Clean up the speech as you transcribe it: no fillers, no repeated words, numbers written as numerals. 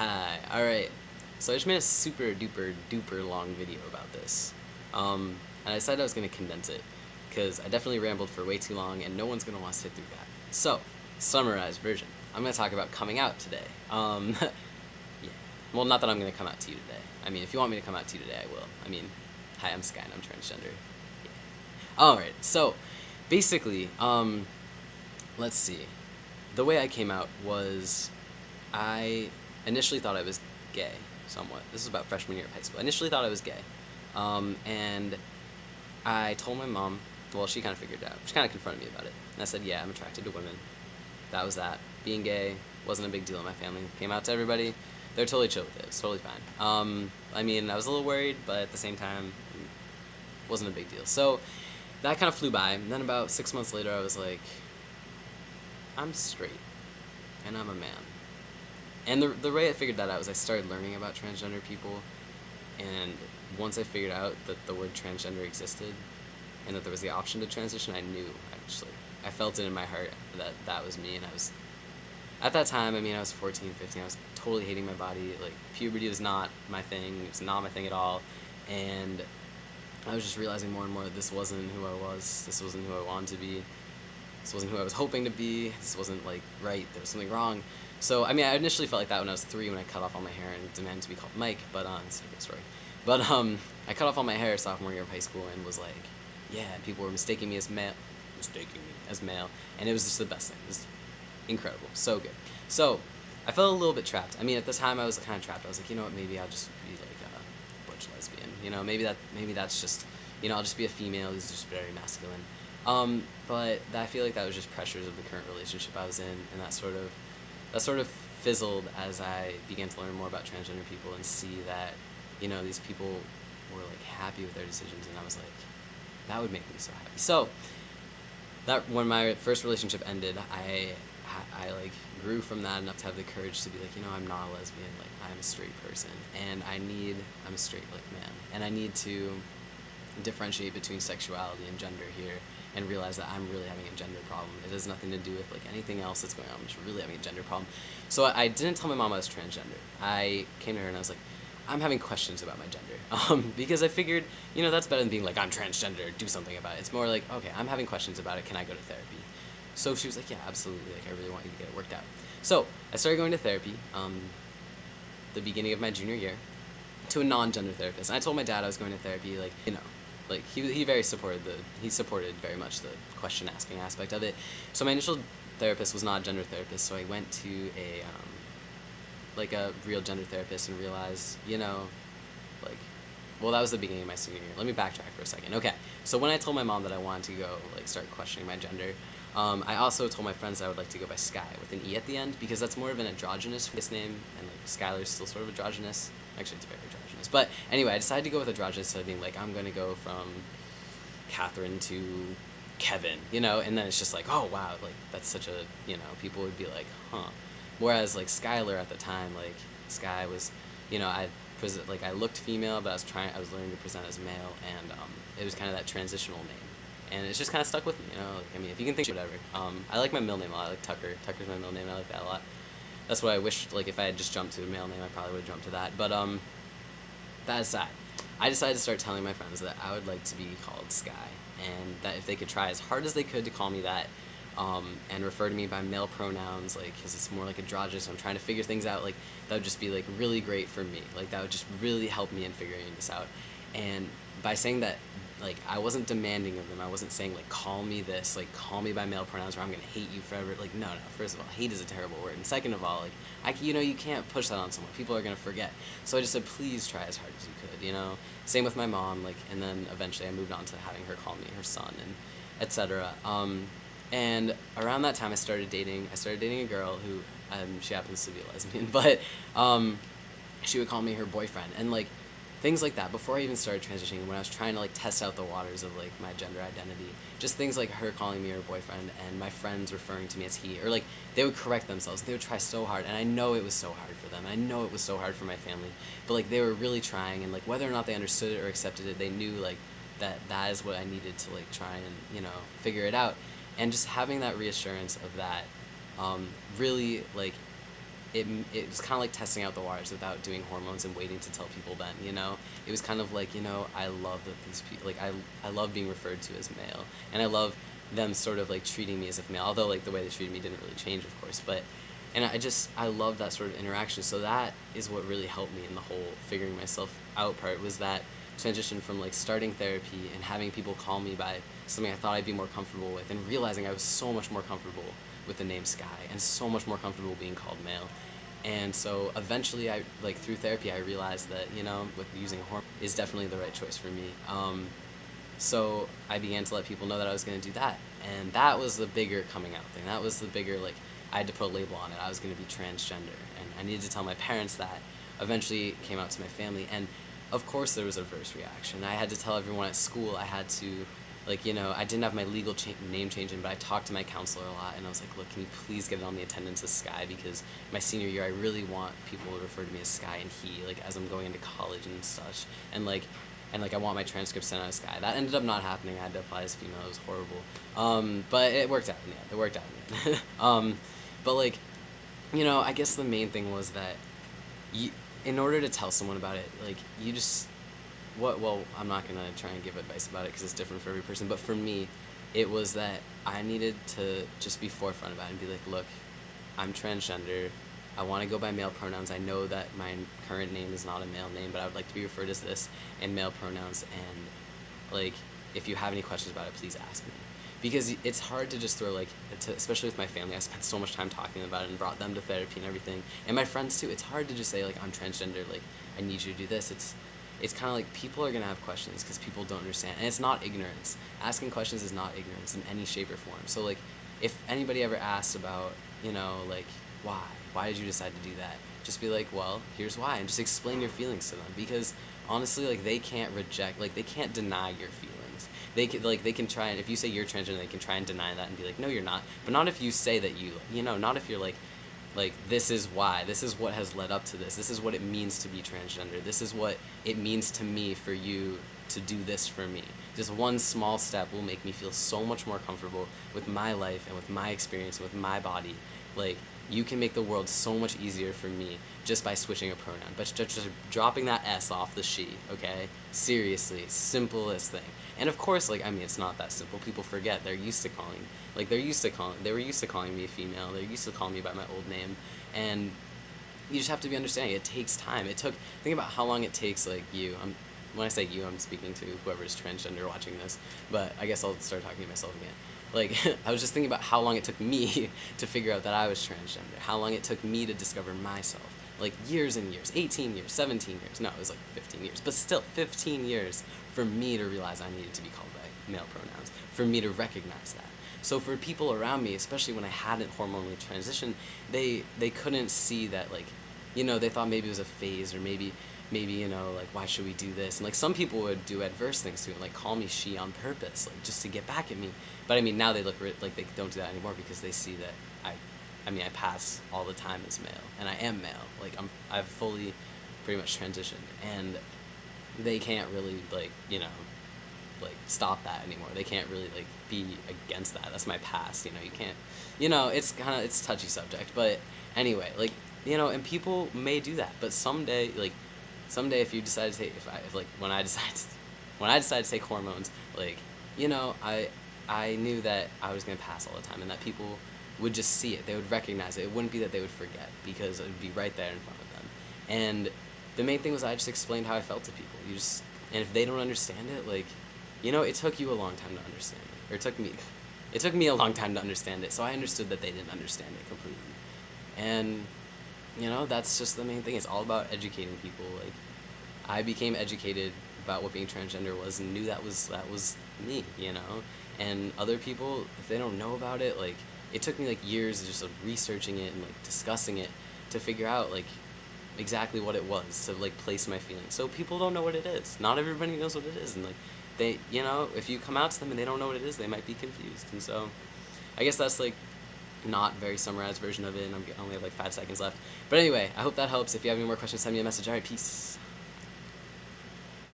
Hi, alright. So I just made a super duper duper long video about this. And I decided I was going to condense it, because I definitely rambled for way too long and no one's going to want to sit through that. So, summarized version. I'm going to talk about coming out today. Yeah. Well, not that I'm going to come out to you today. I mean, if you want me to come out to you today, I will. I mean, hi, I'm Sky and I'm transgender. Yeah. Alright, so, basically, let's see. The way I came out was, I initially thought I was gay, somewhat. This is about freshman year of high school. I initially thought I was gay. And I told my mom, well, she kind of figured it out. She kind of confronted me about it. And I said, yeah, I'm attracted to women. That was that. Being gay wasn't a big deal in my family. Came out to everybody. They're totally chill with it. It's totally fine. I mean, I was a little worried, but at the same time, it wasn't a big deal. So that kind of flew by. And then about 6 months later, I was like, I'm straight. And I'm a man. And the way I figured that out was I started learning about transgender people, and once I figured out that the word transgender existed, and that there was the option to transition, I knew, I felt it in my heart that that was me, and I was, at that time, I mean, I was 14, 15, I was totally hating my body, like, puberty was not my thing, it was not my thing at all, and I was just realizing more and more that this wasn't who I was, this wasn't who I wanted to be, this wasn't who I was hoping to be, this wasn't, like, right, there was something wrong. So, I mean, I initially felt like that when I was 3, when I cut off all my hair and demanded to be called Mike, but, it's a different story. But, I cut off all my hair sophomore year of high school and was like, yeah, people were mistaking me as male, and it was just the best thing. It was incredible, so good. So, I felt a little bit trapped. I mean, at the time, I was kind of trapped. I was like, you know what, maybe I'll just be, like, a butch lesbian, you know, maybe that's just, you know, I'll just be a female who's just very masculine. But I feel like that was just pressures of the current relationship I was in, and that sort of fizzled as I began to learn more about transgender people and see that, you know, these people were, like, happy with their decisions, and I was like, that would make me so happy. So, that, when my first relationship ended, I like, grew from that enough to have the courage to be like, you know, I'm not a lesbian, like, I'm a straight person, and I'm a straight, like, man, and I need to differentiate between sexuality and gender here, and realize that I'm really having a gender problem. It has nothing to do with, like, anything else that's going on. I'm just really having a gender problem. So I didn't tell my mom I was transgender. I came to her and I was like, I'm having questions about my gender. Because I figured, you know, that's better than being like, I'm transgender, do something about it. It's more like, okay, I'm having questions about it, can I go to therapy? So she was like, yeah, absolutely, like, I really want you to get it worked out. So I started going to therapy, the beginning of my junior year, to a non-gender therapist. And I told my dad I was going to therapy, like, you know, like, he very supported very much the question asking aspect of it. So my initial therapist was not a gender therapist, so I went to a like, a real gender therapist and realized, you know, like, well, that was the beginning of my senior year. Let me backtrack for a second. Okay, so when I told my mom that I wanted to go, like, start questioning my gender, I also told my friends that I would like to go by Sky with an E at the end, because that's more of an androgynous face name, and, like, Skylar's still sort of androgynous. Actually, it's very androgynous. But anyway, I decided to go with androgynous instead of being like, I'm going to go from Catherine to Kevin, you know, and then it's just like, oh, wow, like, that's such a, you know, people would be like, huh. Whereas, like, Skylar at the time, like, Sky was, you know, I looked female, but I was learning to present as male, and it was kind of that transitional name. And it's just kind of stuck with me, you know, like, I mean, if you can think of whatever. I like my middle name a lot, I like Tucker. Tucker's my middle name, and I like that a lot. That's what I wish, like, if I had just jumped to a male name, I probably would have jumped to that. But, that aside, I decided to start telling my friends that I would like to be called Sky, and that if they could try as hard as they could to call me that, and refer to me by male pronouns, like, because it's more like androgynous, I'm trying to figure things out, like, that would just be, like, really great for me. Like, that would just really help me in figuring this out. And by saying that, like, I wasn't demanding of them, I wasn't saying, like, call me this, like, call me by male pronouns or I'm gonna hate you forever. Like, no, first of all, hate is a terrible word, and second of all, like, you know, you can't push that on someone, people are gonna forget. So I just said, please try as hard as you could, you know? Same with my mom, like, and then eventually I moved on to having her call me her son, and etc. And around that time I started dating a girl who, she happens to be a lesbian, but, she would call me her boyfriend, and, like, things like that, before I even started transitioning, when I was trying to, like, test out the waters of, like, my gender identity, just things like her calling me her boyfriend, and my friends referring to me as he, or, like, they would correct themselves, they would try so hard, and I know it was so hard for them, and I know it was so hard for my family, but, like, they were really trying, and, like, whether or not they understood it or accepted it, they knew, like, that is what I needed to, like, try and, you know, figure it out, and just having that reassurance of that, really, like, it was kind of like testing out the waters without doing hormones and waiting to tell people then, you know? It was kind of like, you know, I love that these people, like, I love being referred to as male, and I love them sort of, like, treating me as if male, although, like, the way they treated me didn't really change, of course, but, and I love that sort of interaction, so that is what really helped me in the whole figuring myself out part, was that transition from, like, starting therapy and having people call me by something I thought I'd be more comfortable with, and realizing I was so much more comfortable with the name Sky, and so much more comfortable being called male. And so eventually, through therapy, I realized that, you know, with using hormone is definitely the right choice for me. So I began to let people know that I was going to do that, and that was the bigger coming out thing. That was the bigger, like, I had to put a label on it. I was going to be transgender, and I needed to tell my parents that. Eventually, it came out to my family, and of course there was a adverse reaction. I had to tell everyone at school. I had to, like, you know, I didn't have my legal name change in, but I talked to my counselor a lot, and I was like, look, can you please get it on the attendance as Sky, because my senior year, I really want people to refer to me as Sky and he, like, as I'm going into college and such, and I want my transcript sent out as Sky. That ended up not happening. I had to apply as female. It was horrible. But it worked out in the end. It worked out in the end. But, like, you know, I guess the main thing was that in order to tell someone about it, like, you just, well, I'm not going to try and give advice about it because it's different for every person, but for me, it was that I needed to just be forefront about it and be like, look, I'm transgender. I want to go by male pronouns. I know that my current name is not a male name, but I would like to be referred as this in male pronouns, and, like, if you have any questions about it, please ask me. Because it's hard to just throw, like, especially with my family, I spent so much time talking about it and brought them to therapy and everything, and my friends too. It's hard to just say, like, I'm transgender, like, I need you to do this. It's kind of like people are going to have questions because people don't understand, and it's not ignorance. Asking questions is not ignorance in any shape or form. So, like, if anybody ever asks about, you know, like, why did you decide to do that, just be like, well, here's why, and just explain your feelings to them, because honestly, like, they can't reject, like, they can't deny your feelings. They can try, and if you say you're transgender, they can try and deny that and be like, no, you're not. But not if you say that you know, not if you're like, this is why, this is what has led up to this is what it means to be transgender, this is what it means to me for you to do this for me. Just one small step will make me feel so much more comfortable with my life and with my experience and with my body. Like, you can make the world so much easier for me just by switching a pronoun, but just dropping that S off the she, okay? Seriously, simplest thing. And of course, like, I mean, it's not that simple. People forget. They were used to calling me a female. They're used to calling me by my old name, and you just have to be understanding. It takes time. Think about how long it takes, like, when I say you, I'm speaking to whoever's transgender watching this, but I guess I'll start talking to myself again. Like, I was just thinking about how long it took me to figure out that I was transgender, how long it took me to discover myself. Like, years and years, 18 years, 17 years, no, it was like 15 years, but still 15 years for me to realize I needed to be called by male pronouns, for me to recognize that. So for people around me, especially when I hadn't hormonally transitioned, they couldn't see that, like, you know, they thought maybe it was a phase, or maybe, you know, like, why should we do this? And, like, some people would do adverse things to it, like, call me she on purpose, like, just to get back at me. But, I mean, now they look like they don't do that anymore because they see that I pass all the time as male, and I am male. Like, I've fully pretty much transitioned, and they can't really, like, you know, like, stop that anymore. They can't really, like, be against that. That's my past, you know, you can't, you know, it's a touchy subject, but anyway, like, you know, and people may do that, but someday if you decide to take, when I decided to take hormones, like, you know, I knew that I was going to pass all the time, and that people would just see it. They would recognize it. It wouldn't be that they would forget, because it would be right there in front of them. And the main thing was I just explained how I felt to people. And if they don't understand it, like, you know, it took you a long time to understand it. Or it took me a long time to understand it, so I understood that they didn't understand it completely. And, you know, that's just the main thing. It's all about educating people. Like, I became educated about what being transgender was and knew that was me, you know? And other people, if they don't know about it, like, it took me, like, years of just, like, researching it and, like, discussing it to figure out, like, exactly what it was, to, like, place my feelings. So people don't know what it is. Not everybody knows what it is, and, like, they, you know, if you come out to them and they don't know what it is, they might be confused. And so I guess that's, like, not very summarized version of it, and I only have, like, 5 seconds left. But anyway, I hope that helps. If you have any more questions, send me a message. Alright, peace.